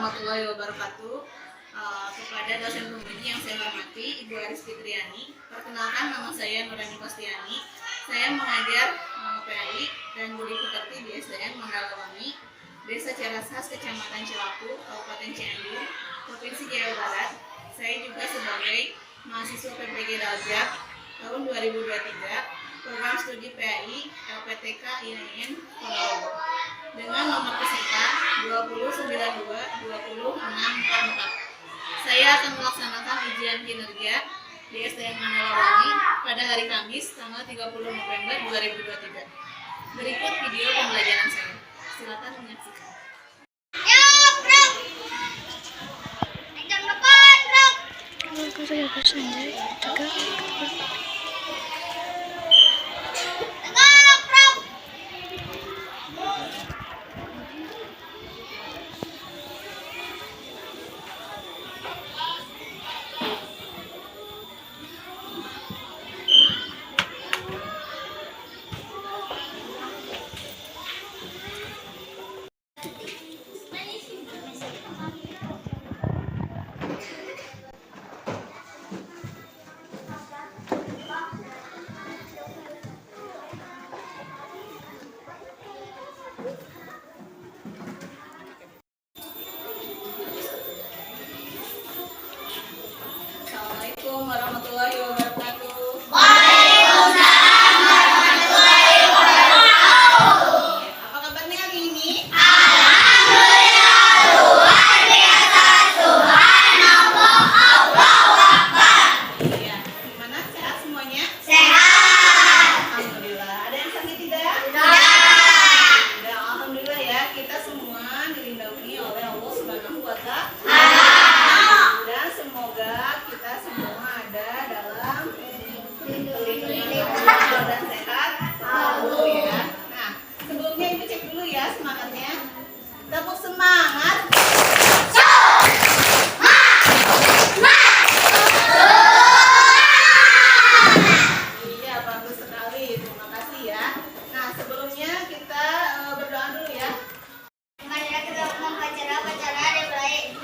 warahmatullahi wabarakatuh. Kepada dosen pembimbing yang saya hormati, Ibu Aris Fitriani. Perkenalkan, nama saya Nurani Kostiani. Saya mengajar PAI dan Budi Pekerti di SDN Mandalawangi, Desa Cirasas, Kecamatan Cilaku, Kabupaten Cianjur, Provinsi Jawa Barat. Saya juga sebagai mahasiswa PPG Daljak tahun 2023, program studi PAI LPTK IAIN Ponorogo, dengan nomor peserta 209220644. Saya akan melaksanakan ujian kinerja di SDN Mandalawangi pada hari Kamis tanggal 30 November 2023. Berikut video pembelajaran saya. Silakan menyaksikan. Assalamualaikum warahmatullahi wabarakatuh. Waalaikumsalam warahmatullahi wabarakatuh. Apa kabarnya hari ini? Alhamdulillah, luar biasa, subhanallah, Allahu Akbar. Iya. Gimana? Sehat semuanya? Sehat. Alhamdulillah. Ada yang sakit tidak? Tidak. Tidak. Alhamdulillah ya. Kita semua dilindungi oleh Allah Subhanahu wa Ta'ala. Dan semoga kita semua ada dalam lindungan Allah dan sehat selalu ya. Nah, sebelumnya Ibu cek dulu ya semangatnya. Tepuk semangat. Iya, bagus sekali. Terima kasih ya. Nah, sebelumnya kita berdoa dulu ya. Marilah kita membaca yang baik.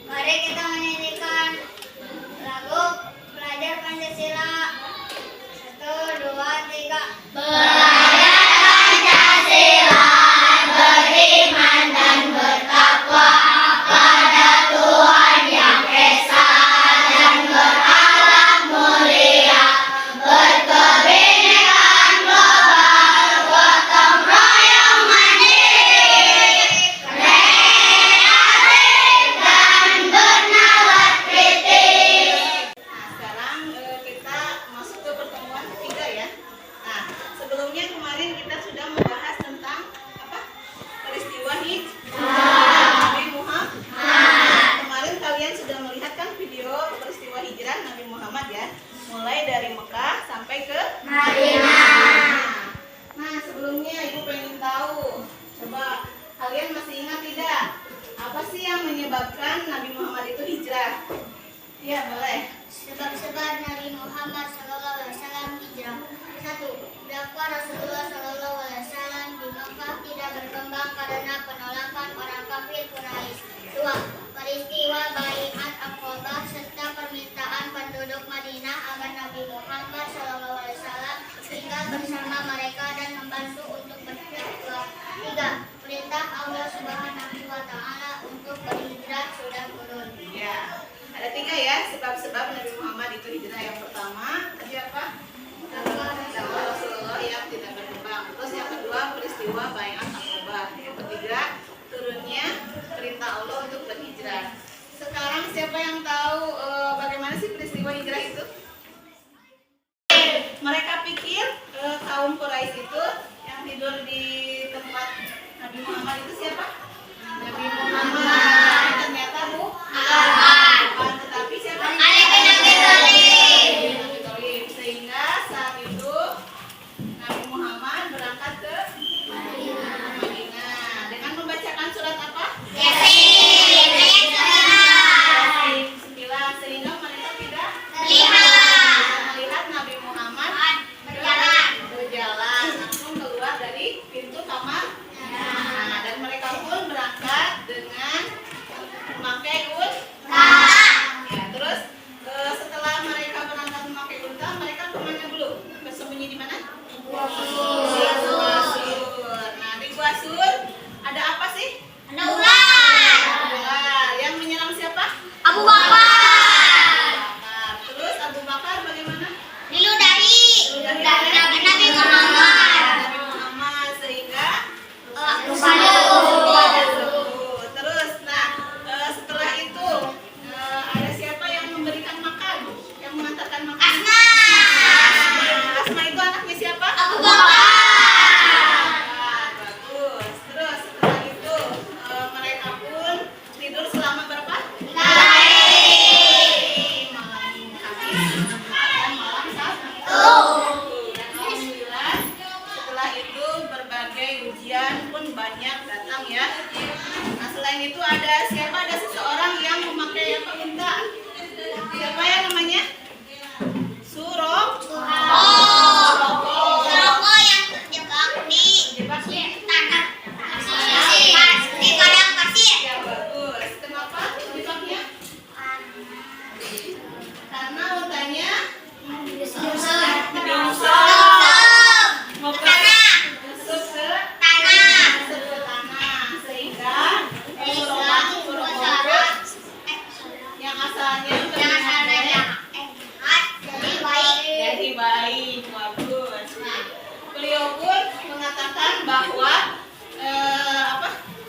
Mari kita menyanyikan lagu Pelajar Pancasila. 1, 2, 3. Belajar Pancasila, beriman dan bertakwa pada Tuhan Yang Esa dan berakhlak mulia, berkebinekaan global, gotong royong mandiri, kreatif dan bernalar kritis. Nah, sekarang kita masuk ke pertemuan ketiga ya. Nah, sebelumnya kemarin kita sudah membahas tentang apa? Peristiwa Nabi Muhammad. Kemarin kalian sudah melihat kan video peristiwa hijrah Nabi Muhammad ya, mulai dari Mekah sampai ke Madinah. Nah, sebelumnya Ibu pengen tahu, coba kalian masih ingat tidak? Apa sih yang menyebabkan Nabi Muhammad itu hijrah? Iya, boleh. Sebab-sebab Nabi Muhammad SAW hijrah. 1. Dakwah Rasulullah SAW di Makkah tidak berkembang karena penolakan orang kafir Quraisy. 2. Peristiwa Baiat Aqabah serta permintaan penduduk Madinah agar Nabi Muhammad SAW tinggal bersama mereka dan membantu untuk berdakwah. 3. Perintah Allah Subhanahu wa Ta'ala untuk berhijrah sudah turun. Ya. Ada Ada 3 ya sebab-sebab Nabi Muhammad itu hijrah. Yang pertama tadi apa? Dakwah Rasulullah yang tidak berkembang. Terus yang kedua peristiwa Bai'at Aqabah. Yang ketiga turunnya perintah Allah untuk berhijrah. Sekarang siapa yang tahu bagaimana sih peristiwa hijrah itu? Mereka pikir kaum Quraisy itu yang tidur di tempat Nabi Muhammad itu siapa? Nabi Muhammad. Ternyata bukan, tetapi siapa? Ali bin Abi Thalib. Sehingga saat itu Nabi Muhammad berangkat ke Madinah dengan membacakan surat apa? Yasin ayat 9. Sehingga mereka tidak Melihat Nabi Muhammad berjalan langsung keluar dari pintu kamar. Nah, dan mereka pun berangkat dengan memakai unta. Ya, terus setelah mereka berangkat memakai unta, mereka kemana dulu? Bersembunyi di mana? Di Gua Sur. Nah, di Gua Sur ada apa sih? Ada ular. Ular. Yang menyerang siapa? Abu Bakar. Terus Abu Bakar bagaimana? Diludahi Nabi Muhammad. Nabi Muhammad sehingga terus setelah itu ada siapa yang memberikan makan, yang mengantarkan makan? Asma itu anaknya siapa? Abu Bakar. Bagus. Terus setelah itu mereka pun tidur selama berapa? Malam Kamis dan malam Sabtu. Dan alhamdulillah setelah itu berbagai ujian pun banyak datang ya. Nah, selain itu ada siapa? Ada seseorang yang memakai apa unta? Siapa ya namanya? Suroko yang terjebak di tanah di padang pasir. Ya bagus. Kenapa terjebaknya? Karena untanya masuk ke tanah sehingga Suroko yang asalnya jadi baik. Bagus. Nah, beliau pun mengatakan bahwa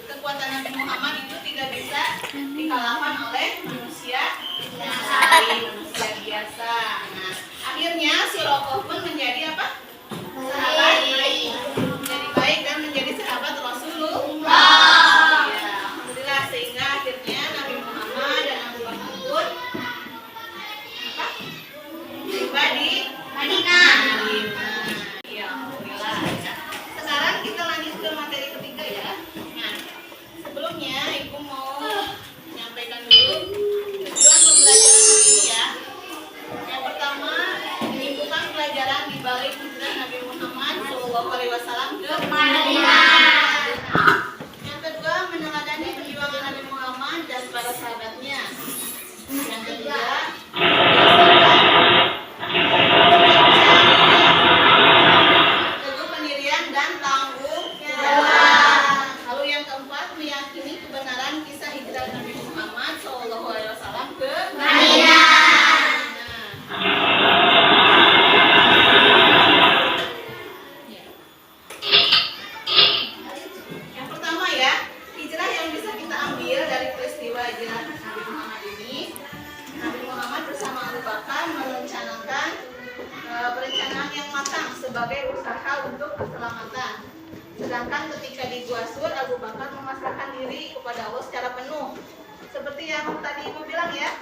kekuatan Nabi Muhammad itu tidak bisa dikalahkan oleh manusia lain, manusia biasa. Nah, akhirnya Suroko pun menjadi apa? Sahabat, menjadi baik dan menjadi sahabat Rasulullah. Ya, alhamdulillah sehingga akhirnya Nabi Muhammad dan Abu Bakar pun apa? Tiba di Madinah. Ya, alhamdulillah ya. Sekarang kita lanjut ke materi ketiga ya. Nah, sebelumnya Ibu mau menyampaikan dulu tujuan pembelajaran hari ini ya. Yang pertama, menyibukkan pelajaran di balik hijrah Nabi Muhammad SAW ke Madinah. Yang kedua, meneladani perjuangan Nabi Muhammad dan para sahabatnya. Yang ketiga, teguh pendirian dan tanggung jawab. Lalu yang keempat, meyakini kebenaran kisah hijrah Nabi Muhammad SAW ke Madinah. Yang pertama ya, hijrah yang bisa kita ambil dari peristiwa hijrah Nabi Muhammad ini. Nabi Muhammad bersama Abu Bakar merencanakan perencanaan yang matang sebagai usaha untuk keselamatan. Sedangkan ketika di Gua Sur, Abu Bakar memasrahkan diri kepada Allah secara penuh. Seperti yang tadi Ibu bilang ya,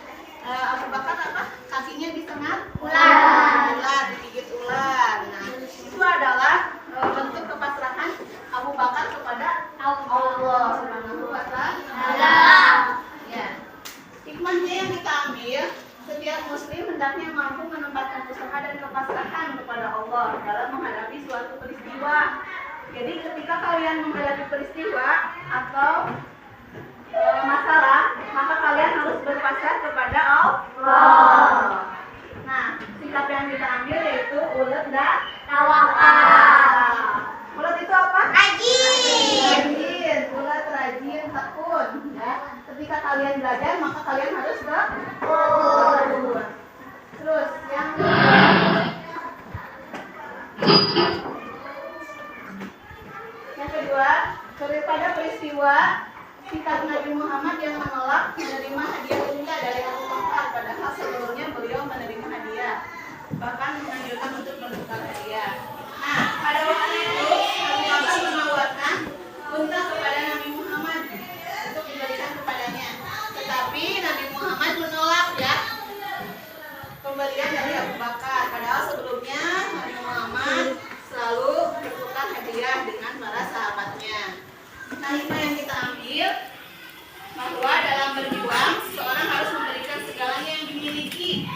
Abu Bakar apa? Kakinya disengat ular, digigit ular. Nah, itu adalah bentuk kepasrahan Abu Bakar kepada Allah Subhanahu wa Ta'ala. Ya. Hikmahnya yang kita ambil, setiap muslim hendaknya mampu menempatkan usaha dan kepasrahan kepada Allah dalam menghadapi suatu peristiwa. Jadi ketika kalian menghadapi peristiwa atau masalah, maka kalian harus berpasrah kepada Allah. Nah, sikap yang kita ambil yaitu ulet dan tawakal. Ulet itu apa? Rajin. Ulet rajin, tekun. Ya. ketika kalian belajar maka kalian harus berdoa. Terus yang kedua, daripada peristiwa sikap Nabi Muhammad yang menolak menerima hadiah tunda dari Abu Bakar, padahal sebelumnya beliau menerima hadiah, bahkan menganjurkan untuk menukar hadiah. Nah, pada waktu itu Abu Bakar menawarkan unta kepada Nabi Muhammad untuk diberikan kepadanya, tetapi Nabi Muhammad menolak ya pemberian dari Abu Bakar, padahal sebelumnya Nabi Muhammad selalu bertukar hadiah dengan para sahabatnya. Nah, hikmah yang kita ambil bahwa dalam berjuang seorang harus memberikan segalanya yang dimiliki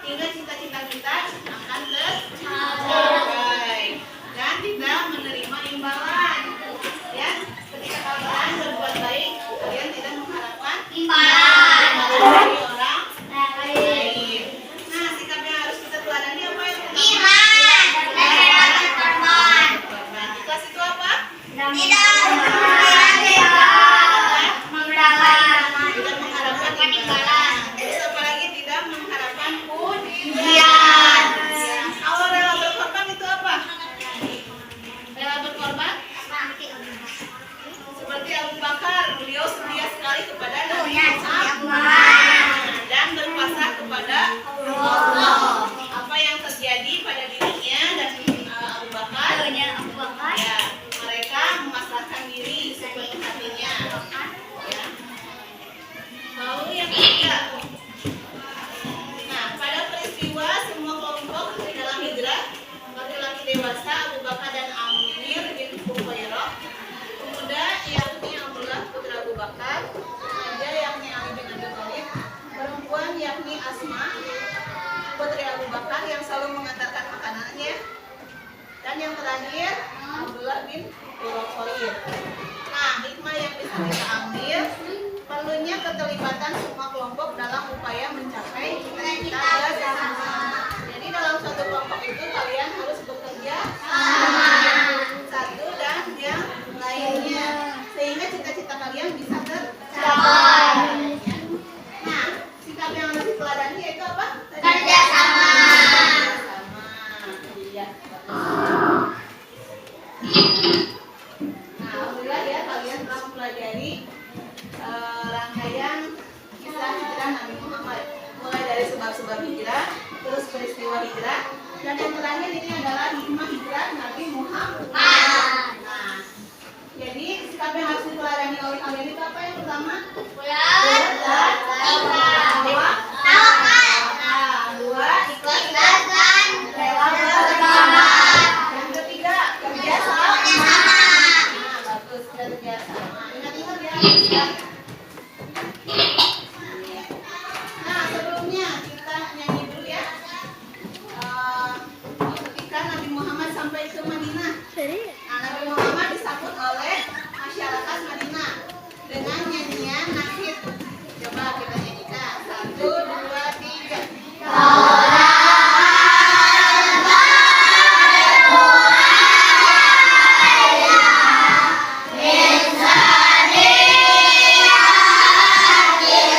hingga cita-cita kita akan tercapai dan tidak menerima imbalan. Ya, ketika kalian berbuat baik, kalian tidak mengharapkan imbalan dari orang lain. Nah, sikap yang harus kita teladani apa yang pertama? Ikhlas itu apa? Tidak mengharapkan imbalan. Terus apa lagi? Tidak mengharapkan pujian. Kalau rela berkorban itu apa? Rela berkorban? Seperti Abu Bakar, beliau setia sekali kepada Nabi Muhammad dan berpasrah kepada Allah. Apa yang terjadi pada dirinya dan Abu Bakar? Ya, mereka memasrahkan diri sepenuh hatinya. Ya. Lalu yang ketiga, nah pada peristiwa semua kelompok dalam hijrah, laki-laki dewasa Abu Bakar dan Amir bin Fuhairah, pemuda yakni Abdullah putra Abu Bakar, remaja yakni Ali bin Abi Thalib, perempuan yakni Asma putri Abu Bakar yang selalu mengantarkan makanannya, dan yang terakhir Abdullah bin Khalid. Nah, hikmah yang bisa kita ambil perlunya keterlibatan semua kelompok dalam upaya mencapai cita-cita bersama. Jadi dalam satu kelompok itu kalian harus bekerja satu dan yang lainnya sehingga cita-cita kalian bisa tercapai. Nah, sikap yang harus diteladani yaitu apa? Kerjasama. Iya. Nah, alhamdulillah ya kalian telah mempelajari rangkaian kisah hijrah Nabi Muhammad, mulai dari sebab-sebab hijrah, terus peristiwa hijrah, dan yang terakhir ini adalah hikmah hijrah Nabi Muhammad. Nah, jadi sikap yang harus diteladani oleh kalian itu apa yang pertama? Dua, ikhlas dan rela berkorban. Yang ketiga, kerjasama. Nah, bagus, kerjasama. Ingat-ingat ya. Nah, sebelumnya kita nyanyi dulu ya. Ketika Nabi Muhammad sampai ke Madinah, nah, Nabi Muhammad disambut oleh masyarakat Madinah dengan nyanyian nasyid. Coba kita nyanyikan. 1, 2, 3. Yeah.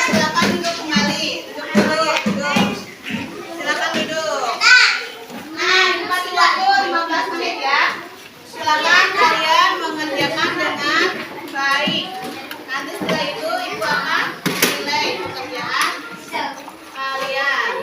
Silakan duduk kembali. Duduk. Silakan duduk. Nah, dikasih waktu 15 menit ya. Silakan kalian mengerjakan dengan baik. Nanti setelah itu ibu akan nilai pekerjaan kalian.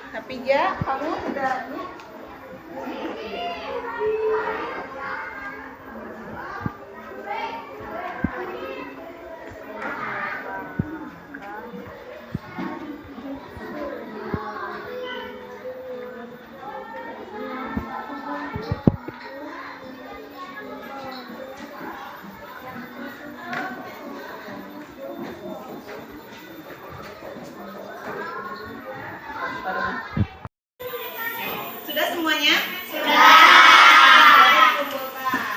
Hafijah, kamu sudah ini? Sudah semuanya? Sudah. Kumpulkan.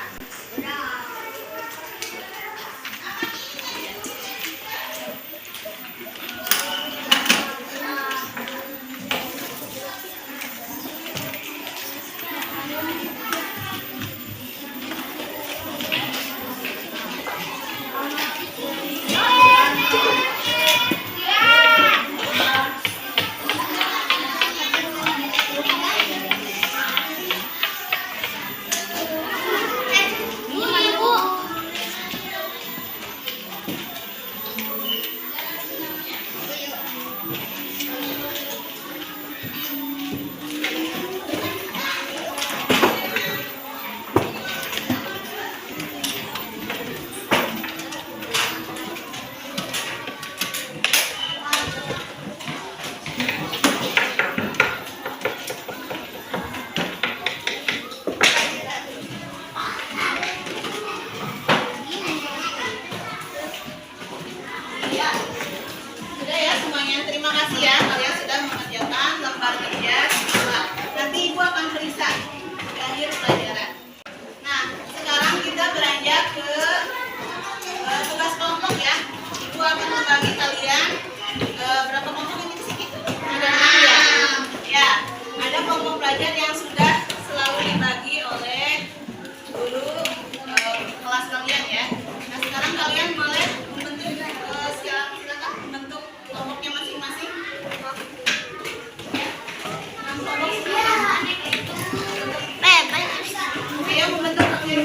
Ya, sudah ya semuanya. Terima kasih ya kalian sudah mengerjakan lembar kerja siswa. Nanti ibu akan periksa di akhir pelajaran. Nah, sekarang kita beranjak ke tugas kelompok ya. Ibu akan membagi kalian berapa kelompok ini di sini? Ada 6 ya. Ya, ada kelompok pelajar yang sudah selalu dibagi oleh guru kelas kalian ya. Nah, sekarang kalian boleh membentuk silakan membentuk kelompoknya masing-masing. Ya. 6 kelompok silakan. Ayo membentuk ya.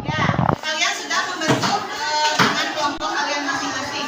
Ya, kalian sudah membentuk dengan kelompok kalian masing-masing.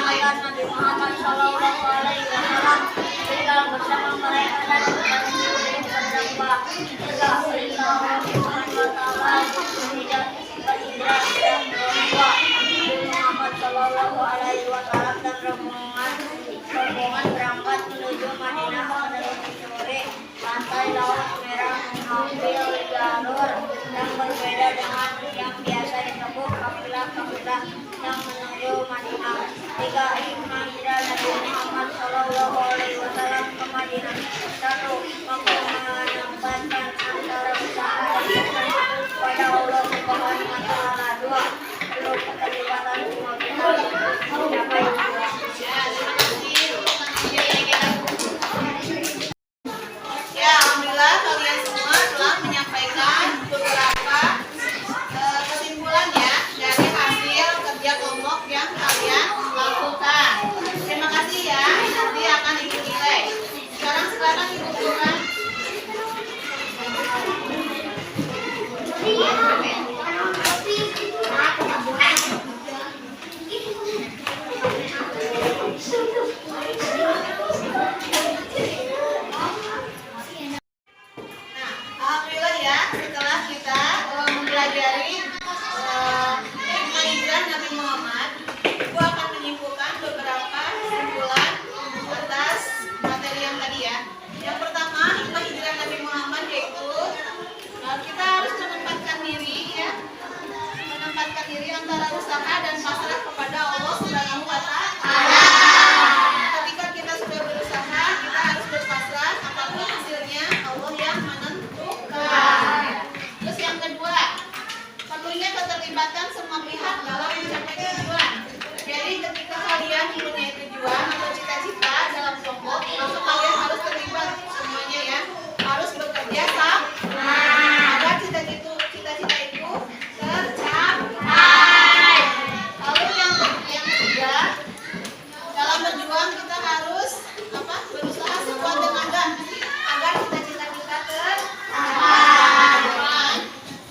agar Nabi Muhammad Shallallahu Alaihi Wasallam tinggal bersama mereka dan diberi terdakwa. 3. Perintah Allah Subhanahu Wa Taala tidak berhijrah dan berubah. Nabi Muhammad Shallallahu Alaihi Wasallam dan rombongan berangkat menuju Madinah pada sore. Pantai Laut Merah mengambil jalur yang berbeda dengan yang biasa ditempuh kafilah-kafilah yang menuju Madinah. 3. Hikmah hijrah Nabi Muhammad Shallallahu Alaihi Wasallam ke Madinah. 1. Mampu menempatkan antara usaha dan iman kepada Allah Subhanahu Wa Taala. 2. Perlu keterlibatan semua pihak untuk mencapai tujuan. Ya, alhamdulillah kalian semua telah menyampaikan beberapa kesimpulan ya dari hasil kerja kelompok yang kalian lakukan. Terima kasih ya, nanti akan ikut nilai. Sekarang ikut tugas. Alhamdulillah ya, setelah kita mempelajari hikmah hijrah Nabi Muhammad, Ibu akan menyimpulkan beberapa kesimpulan atas materi yang tadi ya. Yang pertama, hikmah hijrah Nabi Muhammad yaitu kita harus menempatkan diri ya, menempatkan diri antara usaha dan pasrah kepada Allah Subhanahu Wa Taala. Ketika kita sudah berusaha, kita harus berpasrah apapun hasilnya Allah yang menentukan. Terus yang kedua, perlunya keterlibatan semua pihak dalam mencapai tujuan. Jadi ketika kalian mempunyai tujuan atau cita-cita dalam kelompok, maka kalian harus terlibat semuanya ya, harus bekerja sama agar cita-cita itu tercapai. Lalu yang ketiga, dalam berjuang kita harus berusaha sekuat tenaga agar cita-cita kita tercapai.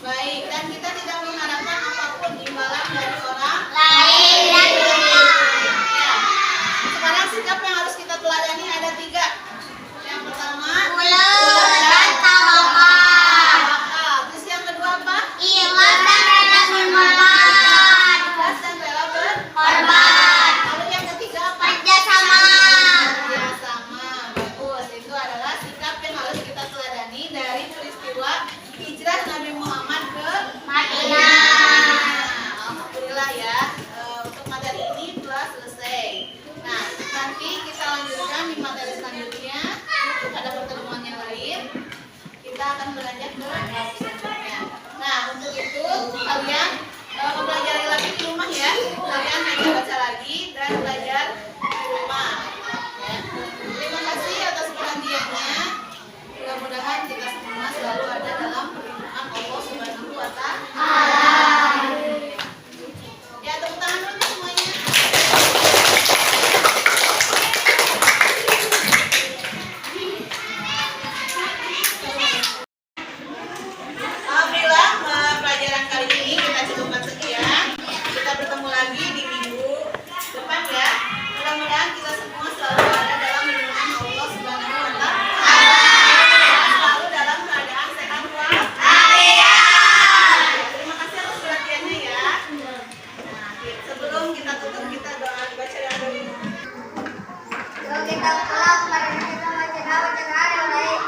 Baik, dan kita tidak mengharapkan apapun imbalan dari orang lain. Ya. Sekarang sikap yang harus kita teladani ada 3. Yang pertama, dan tawakal. Terus yang kedua apa? Ikhlas dan rela berkorban. Ikhlas dan rela Korban. Lalu yang ketiga apa? Kerjasama. Kerjasama. Bagus. Itu adalah sikap yang harus kita teladani dari peristiwa hijrah Nabi Muhammad ke Madinah. Alhamdulillah ya. Untuk materi ini telah selesai. Nah, nanti kita lanjutkan di materi selanjutnya. Pada pertemuan yang lain, kita akan belajar ke bab selanjutnya. Nah, untuk itu kalian mempelajari lagi di rumah ya. Kalian hanya baca lagi dan belajar di rumah. Ya. Terima kasih atas perhatiannya. Mudah-mudahan kita semua selalu ada dalam perlindungan Allah Subhanahu Wa Taala. Ya, tepuk tangan dulu semuanya. Alhamdulillah, pelajaran kali ini kita cukupkan sekian. Kita bertemu lagi di minggu depan ya. Mudah-mudahan kita semua selalu ada dalam lindungan Allah Subhanahu Wa Taala. Selalu dalam keadaan sehat walafiat. Terima kasih atas perhatiannya ya. Nah, sebelum kita tutup, kita doa baca doa dulu. Kita pulang pada kita baca doa yang baik.